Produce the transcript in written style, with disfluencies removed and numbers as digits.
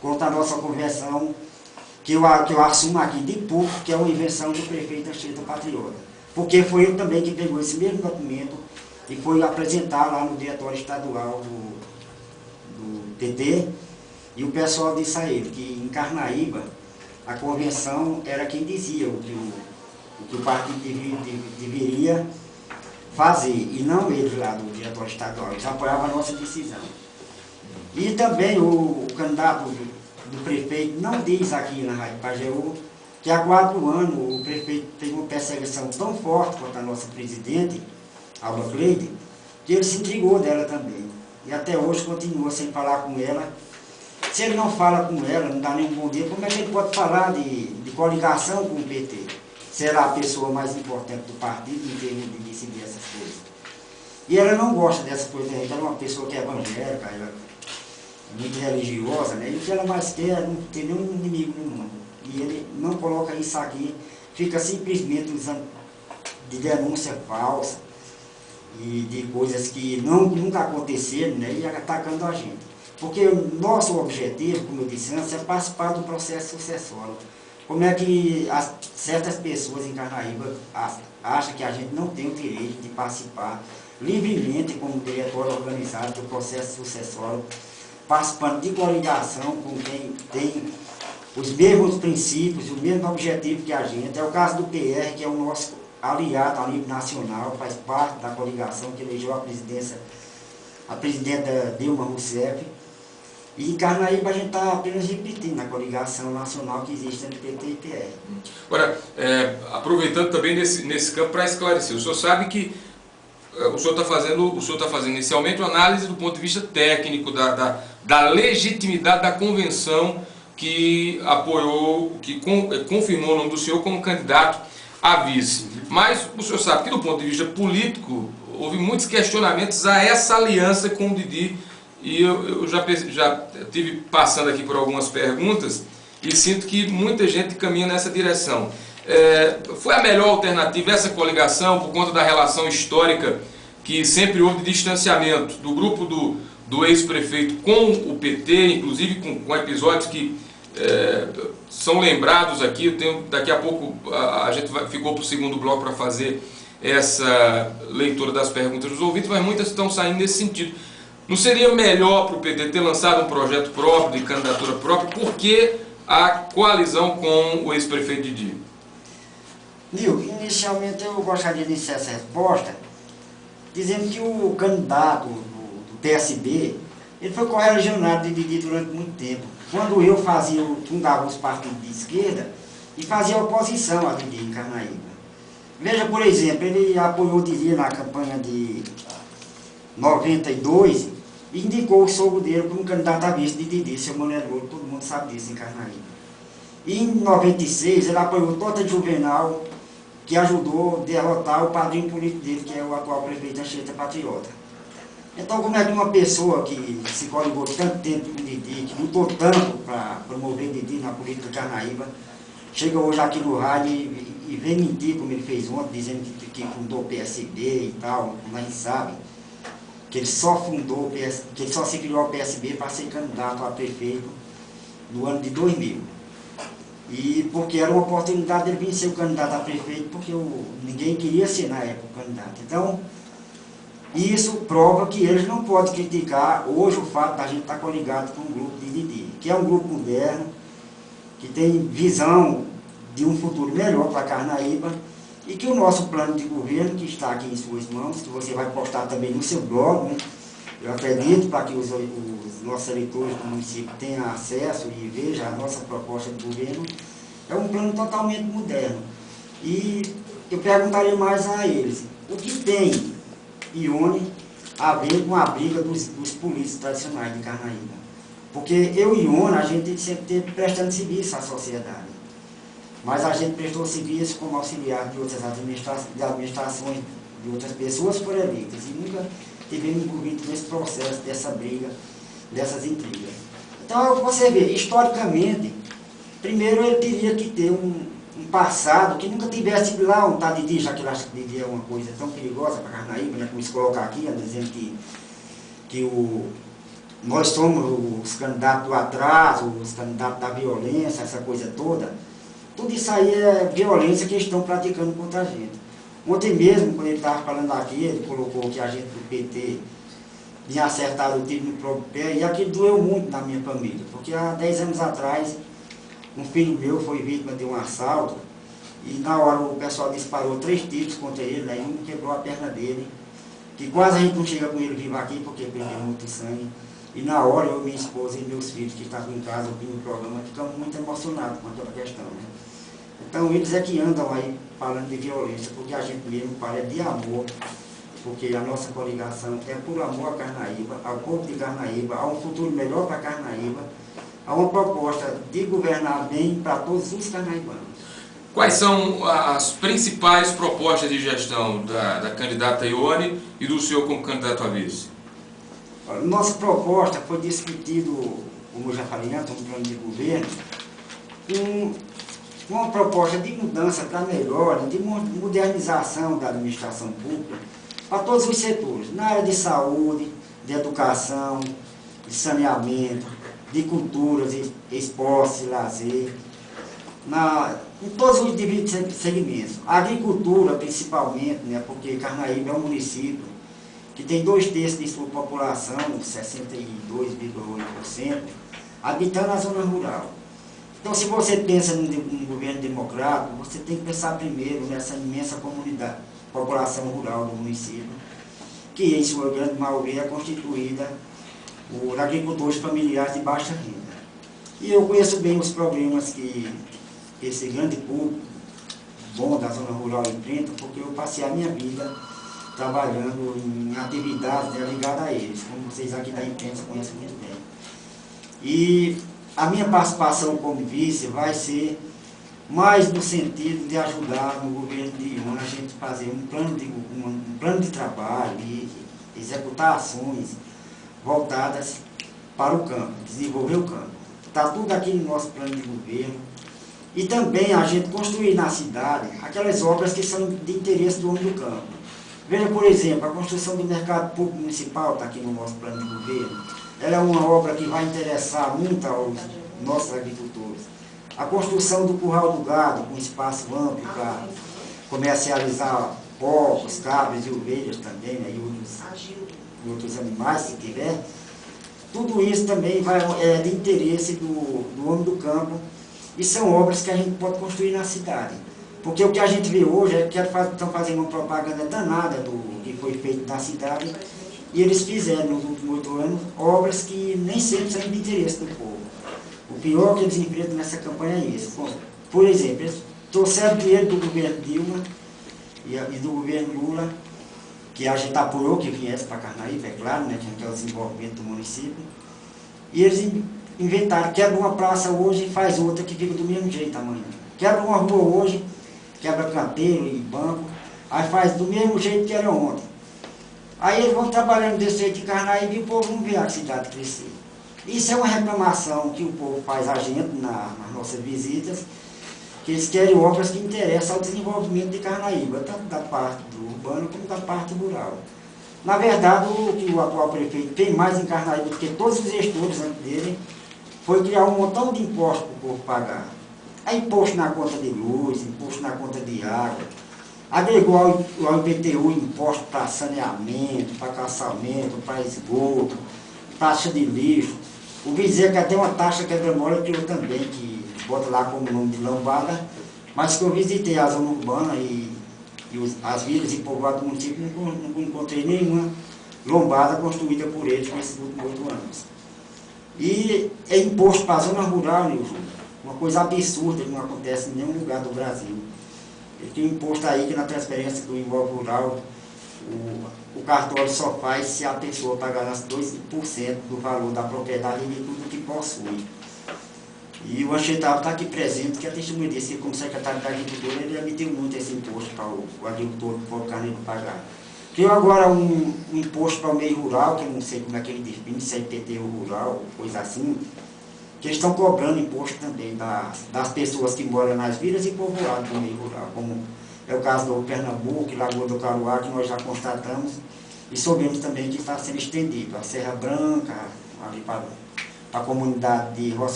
contra a nossa convenção, que eu assumo aqui de pouco, que é uma invenção do prefeito Anchieta Patriota. Porque foi ele também que pegou esse mesmo documento e foi apresentar lá no diretório estadual do PT, e o pessoal disse a ele que em Carnaíba a convenção era quem dizia o que o partido deveria fazer, e não eles lá do diretório estadual. Eles apoiavam a nossa decisão. E também o candidato do prefeito não diz aqui na Rádio Pajeú que há 4 anos o prefeito teve uma perseguição tão forte contra a nossa presidente, Alba Cleide, que ele se intrigou dela também. E até hoje continua sem falar com ela. Se ele não fala com ela, não dá nenhum bom dia, como é que ele pode falar de coligação com o PT? Será a pessoa mais importante do partido em termos de decidir essas coisas. E ela não gosta dessas coisas, ela é uma pessoa que é evangélica, ela é muito religiosa, né? E o que ela mais quer é não ter nenhum inimigo no mundo. E ele não coloca isso aqui, fica simplesmente usando de denúncia falsa e de coisas que nunca aconteceram, né? E atacando a gente. Porque o nosso objetivo, como eu disse antes, é participar do processo sucessório. Como é que certas pessoas em Carnaíba acham que a gente não tem o direito de participar livremente como diretório organizado do processo sucessório, participando de coligação com quem tem os mesmos princípios, o mesmo objetivo que a gente. É o caso do PR, que é o nosso aliado a nível nacional, faz parte da coligação que elegeu a presidenta Dilma Rousseff. E em Carnaíba a gente está apenas repetindo a coligação nacional que existe entre PT e PR. Agora, aproveitando também nesse campo para esclarecer, o senhor sabe que o senhor está fazendo inicialmente uma análise do ponto de vista técnico da legitimidade da convenção que apoiou, que confirmou o nome do senhor como candidato a vice. Mas o senhor sabe que do ponto de vista político houve muitos questionamentos a essa aliança com o Didi. E eu já estive passando aqui por algumas perguntas e sinto que muita gente caminha nessa direção. Foi a melhor alternativa essa coligação por conta da relação histórica que sempre houve de distanciamento do grupo do ex-prefeito com o PT, inclusive com episódios que são lembrados aqui. Daqui a pouco a gente ficou para o segundo bloco para fazer essa leitura das perguntas dos ouvintes, mas muitas estão saindo nesse sentido. Não seria melhor para o PT ter lançado um projeto próprio, de candidatura própria, porque a coalizão com o ex-prefeito Didi? Nil, inicialmente eu gostaria de iniciar essa resposta dizendo que o candidato do PSB, ele foi correligionário de Didi durante muito tempo. Quando eu fundava os partidos de esquerda e fazia oposição a Didi em Carnaíba. Veja, por exemplo, ele apoiou Didi na campanha de 92 e indicou o sogro dele como candidato a vice de Didi, seu Manuel Louro, todo mundo sabe disso em Carnaíba. E em 96 ele apoiou Tota Juvenal, que ajudou a derrotar o padrinho político dele, que é o atual prefeito Anchieta Patriota. Então, como é que uma pessoa que se coligou tanto tempo com Didi, que lutou tanto para promover Didi na política de Carnaíba, chega hoje aqui no rádio e vem mentir, como ele fez ontem, dizendo que fundou o PSB e tal, como a gente sabe, que ele só que ele só se criou ao PSB para ser candidato a prefeito no ano de 2000. E porque era uma oportunidade dele vir ser o candidato a prefeito, porque ninguém queria ser na época o candidato. Então, isso prova que eles não podem criticar hoje o fato da gente estar coligado com um grupo de Didi, que é um grupo moderno, que tem visão de um futuro melhor para Carnaíba, e que o nosso plano de governo, que está aqui em suas mãos, que você vai postar também no seu blog, né? Eu acredito para que os nossos eleitores do município tenham acesso e vejam a nossa proposta de governo, é um plano totalmente moderno. E eu perguntaria mais a eles, o que tem, Ione, a ver com a briga dos políticos tradicionais de Carnaíba? Porque eu e Ione, a gente sempre esteve prestando serviço à sociedade. Mas a gente prestou serviço como auxiliar de outras administrações, de outras pessoas foram eleitas. E nunca tivemos envolvido nesse processo, dessa briga, dessas intrigas. Então, você vê, historicamente, primeiro ele teria que ter um passado que nunca tivesse lá um tal Didi, já que ele acha que Didi é uma coisa tão perigosa para Carnaíba, né, como se coloca aqui, dizendo que nós somos os candidatos do atraso, os candidatos da violência, essa coisa toda. Tudo isso aí é violência que eles estão praticando contra a gente. Ontem mesmo, quando ele estava falando aqui, ele colocou que a gente do PT tinha acertado o tiro no próprio pé, e aquilo doeu muito na minha família, porque há 10 anos atrás, um filho meu foi vítima de um assalto, e na hora o pessoal disparou 3 tiros contra ele, aí um quebrou a perna dele, que quase a gente não chega com ele vivo aqui, porque perdeu muito sangue. E na hora, eu, minha esposa e meus filhos que estavam em casa ouvindo o programa, ficamos muito emocionados com aquela questão, né? Então eles é que andam aí falando de violência, porque a gente mesmo fala de amor, porque a nossa coligação é por amor a Carnaíba, ao povo de Carnaíba, a um futuro melhor para Carnaíba, a uma proposta de governar bem para todos os carnaibanos. Quais são as principais propostas de gestão da candidata Ione e do senhor como candidato a vice? Nossa proposta foi discutido, como eu já falei antes, um plano de governo, uma proposta de mudança para melhora, de modernização da administração pública para todos os setores, na área de saúde, de educação, de saneamento, de cultura, de esporte, de lazer, em todos os devidos segmentos. A agricultura, principalmente, né, porque Carnaíba é um município que tem 2/3 de sua população, 62,8%, habitando a zona rural. Então, se você pensa num governo democrático, você tem que pensar primeiro nessa imensa população rural do município, que em sua grande maioria é constituída por agricultores familiares de baixa renda. E eu conheço bem os problemas que esse grande público bom da zona rural enfrenta, porque eu passei a minha vida trabalhando em atividades ligadas a eles, como vocês aqui da imprensa conhecem muito bem. E a minha participação como vice vai ser mais no sentido de ajudar no governo de Ione a gente fazer um plano de trabalho e executar ações voltadas para o campo, desenvolver o campo. Está tudo aqui no nosso plano de governo. E também a gente construir na cidade aquelas obras que são de interesse do homem do campo. Veja, por exemplo, a construção do mercado público municipal está aqui no nosso plano de governo. Ela é uma obra que vai interessar muito aos nossos agricultores. A construção do curral do gado, com espaço amplo para comercializar porcos, cabras e ovelhas também, né, e outros animais, se tiver. Tudo isso também é de interesse do homem do campo, e são obras que a gente pode construir na cidade. Porque o que a gente vê hoje é que estão fazendo uma propaganda danada do que foi feito na cidade, e eles fizeram nos últimos 8 anos obras que nem sempre são de interesse do povo. O pior que eles enfrentam nessa campanha é isso. Por exemplo, eles trouxeram dinheiro do governo Dilma e do governo Lula, que a gente apoiou que viesse para Carnaíba, é claro, né, que é o desenvolvimento do município, e eles inventaram, quebra uma praça hoje e faz outra que fica do mesmo jeito amanhã. Quebra uma rua hoje, quebra canteiro e banco, aí faz do mesmo jeito que era ontem. Aí eles vão trabalhando desse jeito em Carnaíba e o povo não vê a cidade crescer. Isso é uma reclamação que o povo faz a gente nas nossas visitas, que eles querem obras que interessam ao desenvolvimento de Carnaíba, tanto da parte do urbano como da parte rural. Na verdade, o que o atual prefeito tem mais em Carnaíba do que todos os gestores antes dele, foi criar um montão de impostos para o povo pagar. É imposto na conta de luz, imposto na conta de água, agregou ao IPTU imposto para saneamento, para calçamento, para esgoto, taxa de lixo. O dizer que até uma taxa quebra-mola criou também, que bota lá como nome de lombada, mas que eu visitei a zona urbana e as vilas e povoados do município, não encontrei nenhuma lombada construída por eles nesses últimos 8 anos. E é imposto para a zona rural, Nilson, uma coisa absurda que não acontece em nenhum lugar do Brasil. Ele tem um imposto aí que na transferência do imóvel rural, o cartório só faz se a pessoa pagar 2% do valor da propriedade e de tudo que possui. E o Anchietava está aqui presente, que é testemunha disso, que como secretário da Agricultura, ele emitiu muito esse imposto para o agricultor do Povo Carneiro pagar. Criou agora um imposto para o meio rural, que eu não sei como é que ele define, se é IPTU rural, coisa assim, que eles estão cobrando imposto também das pessoas que moram nas vilas e povoados do meio rural, como é o caso do Pernambuco, Lagoa do Caruá, que nós já constatamos, e soubemos também que está sendo estendido a Serra Branca, ali para a comunidade de Roça